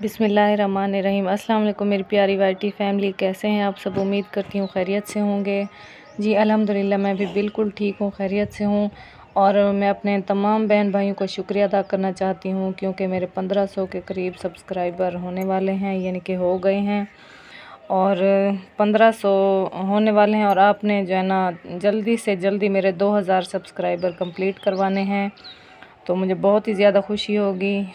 बिस्मिल्लाहिर्रहमानिर्रहीम। अस्सलाम वालेकुम मेरी प्यारी वाइटी फैमिली, कैसे हैं आप सब? उम्मीद करती हूँ खैरियत से होंगे। जी अल्हम्दुलिल्लाह मैं भी बिल्कुल ठीक हूँ, खैरियत से हूँ। और मैं अपने तमाम बहन भाइयों का शुक्रिया अदा करना चाहती हूँ क्योंकि मेरे 1500 के करीब सब्सक्राइबर होने वाले हैं, यानी कि हो गए हैं और 1500 होने वाले हैं। और आपने जो है ना जल्दी से जल्दी मेरे 2000 सब्सक्राइबर कंप्लीट करवाने हैं, तो मुझे बहुत ही ज़्यादा खुशी होगी।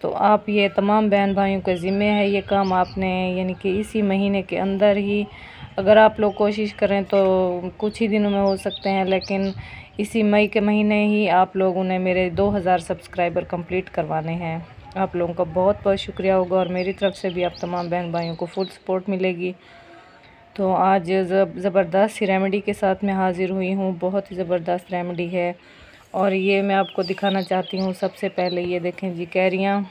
तो आप ये तमाम बहन भाइयों के ज़िम्मे है ये काम, आपने यानी कि इसी महीने के अंदर ही अगर आप लोग कोशिश करें तो कुछ ही दिनों में हो सकते हैं, लेकिन इसी मई के महीने ही आप लोगों ने मेरे 2000 सब्सक्राइबर कंप्लीट करवाने हैं। आप लोगों का बहुत बहुत शुक्रिया होगा और मेरी तरफ से भी आप तमाम बहन भाइयों को फुल सपोर्ट मिलेगी। तो आज ज़बरदस्त सी रेमेडी के साथ मैं हाज़िर हुई हूँ, बहुत ही ज़बरदस्त रेमेडी है और ये मैं आपको दिखाना चाहती हूँ। सबसे पहले ये देखें जी कैरियाँ,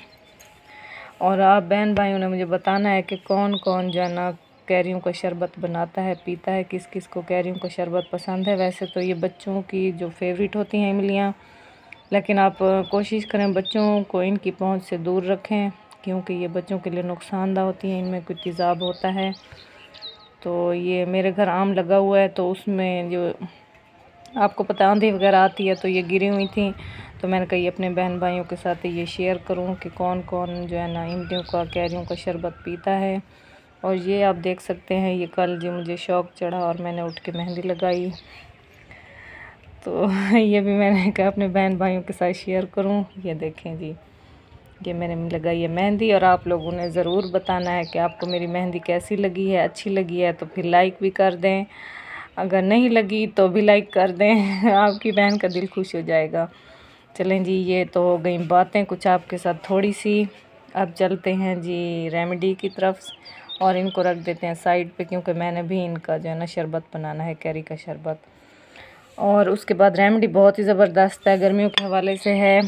और आप बहन भाइयों ने मुझे बताना है कि कौन कौन जो है ना कैरियों का शरबत बनाता है, पीता है, किस किस को कैरियों का शरबत पसंद है। वैसे तो ये बच्चों की जो फेवरेट होती हैं इमलियाँ, लेकिन आप कोशिश करें बच्चों को इनकी पहुंच से दूर रखें क्योंकि ये बच्चों के लिए नुकसानदा होती हैं, इनमें कुछ तेज़ाब होता है। तो ये मेरे घर आम लगा हुआ है, तो उसमें जो आपको पता आंधी वगैरह आती है तो ये गिरी हुई थी, तो मैंने कही अपने बहन भाइयों के साथ ये शेयर करूं कि कौन कौन जो है ना इमलियों का कैरियों का शरबत पीता है। और ये आप देख सकते हैं, ये कल जो मुझे शौक़ चढ़ा और मैंने उठ के मेहंदी लगाई, तो ये भी मैंने कहा अपने बहन भाइयों के साथ शेयर करूं। ये देखें जी, ये मैंने लगाई है मेहंदी और आप लोगों ने ज़रूर बताना है कि आपको मेरी मेहंदी कैसी लगी है। अच्छी लगी है तो फिर लाइक भी कर दें, अगर नहीं लगी तो भी लाइक कर दें आपकी बहन का दिल खुश हो जाएगा। चलें जी, ये तो हो गई बातें कुछ आपके साथ थोड़ी सी। अब चलते हैं जी रेमेडी की तरफ और इनको रख देते हैं साइड पे क्योंकि मैंने भी इनका जो है ना शरबत बनाना है, कैरी का शरबत। और उसके बाद रेमेडी बहुत ही ज़बरदस्त है, गर्मियों के हवाले से है।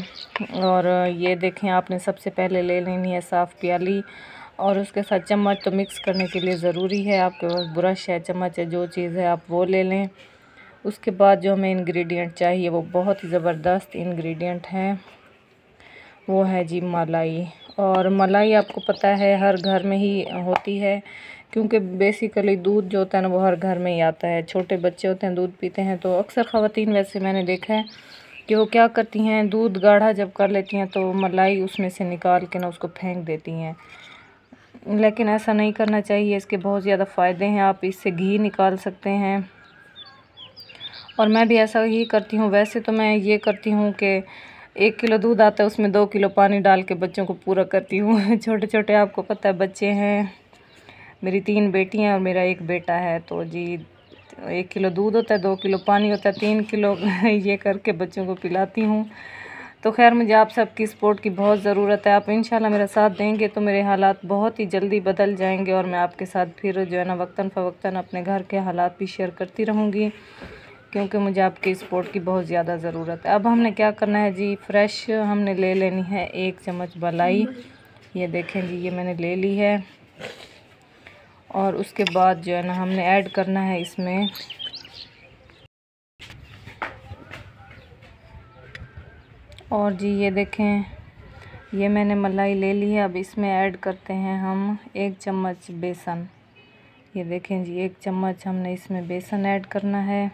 और ये देखें, आपने सबसे पहले ले लेनी है साफ़ प्याली और उसके साथ चम्मच तो मिक्स करने के लिए ज़रूरी है। आपके पास ब्रश है, चम्मच है, जो चीज़ है आप वो ले लें। उसके बाद जो हमें इंग्रेडिएंट चाहिए वो बहुत ही ज़बरदस्त इंग्रेडिएंट हैं, वो है जी मलाई। और मलाई आपको पता है हर घर में ही होती है क्योंकि बेसिकली दूध जो होता है ना वो हर घर में ही आता है। छोटे बच्चे होते हैं दूध पीते हैं, तो अक्सर ख़वातीन वैसे मैंने देखा है कि वो क्या करती हैं, दूध गाढ़ा जब कर लेती हैं तो मलाई उसमें से निकाल के ना उसको फेंक देती हैं, लेकिन ऐसा नहीं करना चाहिए। इसके बहुत ज़्यादा फ़ायदे हैं, आप इससे घी निकाल सकते हैं और मैं भी ऐसा ही करती हूँ। वैसे तो मैं ये करती हूँ कि 1 किलो दूध आता है उसमें 2 किलो पानी डाल के बच्चों को पूरा करती हूँ छोटे छोटे आपको पता है बच्चे हैं, मेरी 3 बेटियाँ और मेरा 1 बेटा है। तो जी 1 किलो दूध होता है, 2 किलो पानी होता है, 3 किलो ये करके बच्चों को पिलाती हूँ। तो खैर मुझे आप सबकी सपोर्ट की बहुत ज़रूरत है। आप इंशाल्लाह मेरा साथ देंगे तो मेरे हालात बहुत ही जल्दी बदल जाएंगे और मैं आपके साथ फिर जो है ना वक्तन फ़वक्तन अपने घर के हालात भी शेयर करती रहूँगी क्योंकि मुझे आपकी सपोर्ट की बहुत ज़्यादा ज़रूरत है। अब हमने क्या करना है जी, फ्रेश हमने ले लेनी है 1 चम्मच मलाई। ये देखें जी, ये मैंने ले ली है। और उसके बाद जो है ना हमने ऐड करना है इसमें और जी ये देखें, ये मैंने मलाई ले ली है। अब इसमें ऐड करते हैं हम 1 चम्मच बेसन। ये देखें जी 1 चम्मच हमने इसमें बेसन ऐड करना है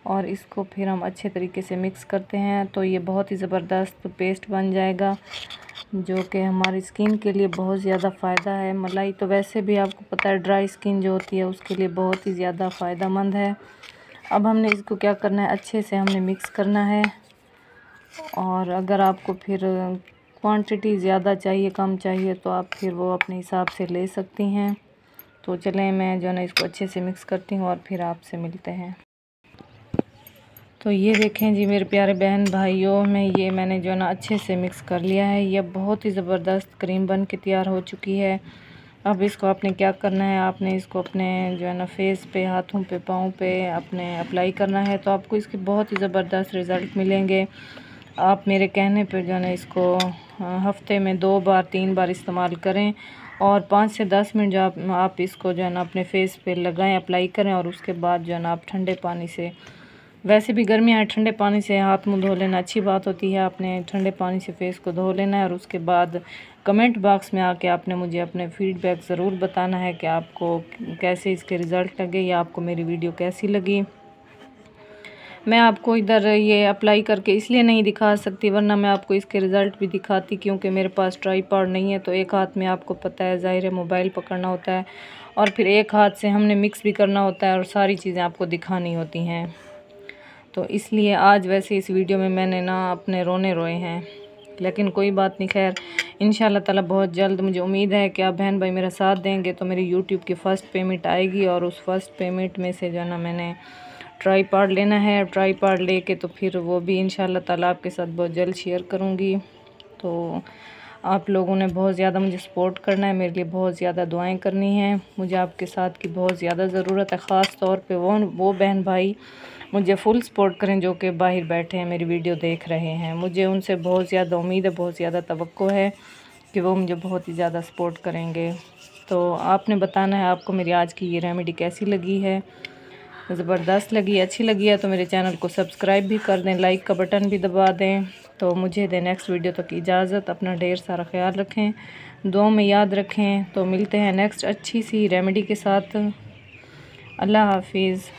और इसको फिर हम अच्छे तरीके से मिक्स करते हैं। तो ये बहुत ही ज़बरदस्त पेस्ट बन जाएगा जो कि हमारी स्किन के लिए बहुत ज़्यादा फ़ायदा है। मलाई तो वैसे भी आपको पता है ड्राई स्किन जो होती है उसके लिए बहुत ही ज़्यादा फ़ायदेमंद है। अब हमने इसको क्या करना है, अच्छे से हमने मिक्स करना है। और अगर आपको फिर क्वांटिटी ज़्यादा चाहिए, कम चाहिए, तो आप फिर वो अपने हिसाब से ले सकती हैं। तो चलें मैं जो है ना इसको अच्छे से मिक्स करती हूँ और फिर आपसे मिलते हैं। तो ये देखें जी मेरे प्यारे बहन भाइयों में ये मैंने जो है ना अच्छे से मिक्स कर लिया है। ये बहुत ही ज़बरदस्त क्रीम बन के तैयार हो चुकी है। अब इसको आपने क्या करना है, आपने इसको अपने जो है ना फेस पे, हाथों पे, पाँव पे अपने अप्लाई करना है। तो आपको इसके बहुत ही ज़बरदस्त रिज़ल्ट मिलेंगे। आप मेरे कहने पे जो है ना इसको हफ़्ते में 2 बार 3 बार इस्तेमाल करें और 5 से 10 मिनट जो आप इसको जो है ना अपने फेस पे लगाएं, अप्लाई करें और उसके बाद जो है ना आप ठंडे पानी से वैसे भी गर्मियाँ हैं, ठंडे पानी से हाथ मुंह धो लेना अच्छी बात होती है। आपने ठंडे पानी से फेस को धो लेना है और उसके बाद कमेंट बॉक्स में आके आपने मुझे अपने फीडबैक ज़रूर बताना है कि आपको कैसे इसके रिज़ल्ट लगे या आपको मेरी वीडियो कैसी लगी। मैं आपको इधर ये अप्लाई करके इसलिए नहीं दिखा सकती, वरना मैं आपको इसके रिज़ल्ट भी दिखाती, क्योंकि मेरे पास ट्राइपॉड नहीं है। तो एक हाथ में आपको पता है, ज़ाहिर है, मोबाइल पकड़ना होता है और फिर एक हाथ से हमने मिक्स भी करना होता है और सारी चीज़ें आपको दिखानी होती हैं। तो इसलिए आज वैसे इस वीडियो में मैंने ना अपने रोने रोए हैं, लेकिन कोई बात नहीं, खैर इंशाल्लाह ताला बहुत जल्द मुझे उम्मीद है कि आप बहन भाई मेरा साथ देंगे तो मेरी यूट्यूब की फ़र्स्ट पेमेंट आएगी और उस फर्स्ट पेमेंट में से जो है ना मैंने ट्राइपॉड लेना है। ट्राइपॉड लेके तो फिर वो भी इंशाल्लाह ताला आपके साथ बहुत जल्द शेयर करूँगी। तो आप लोगों ने बहुत ज़्यादा मुझे सपोर्ट करना है, मेरे लिए बहुत ज़्यादा दुआएं करनी हैं। मुझे आपके साथ की बहुत ज़्यादा ज़रूरत है, ख़ास तौर पे वो बहन भाई मुझे फुल सपोर्ट करें जो कि बाहर बैठे हैं, मेरी वीडियो देख रहे हैं। मुझे उनसे बहुत ज़्यादा उम्मीद है, बहुत ज़्यादा तवक्को है कि वो मुझे बहुत ही ज़्यादा सपोर्ट करेंगे। तो आपने बताना है आपको मेरी आज की ये रेमेडी कैसी लगी है। ज़बरदस्त लगी, अच्छी लगी है तो मेरे चैनल को सब्सक्राइब भी कर दें, लाइक का बटन भी दबा दें। तो मुझे दें नेक्स्ट वीडियो तक इजाज़त। अपना ढेर सारा ख्याल रखें, दुआ में याद रखें। तो मिलते हैं नेक्स्ट अच्छी सी रेमेडी के साथ। अल्लाह हाफिज़।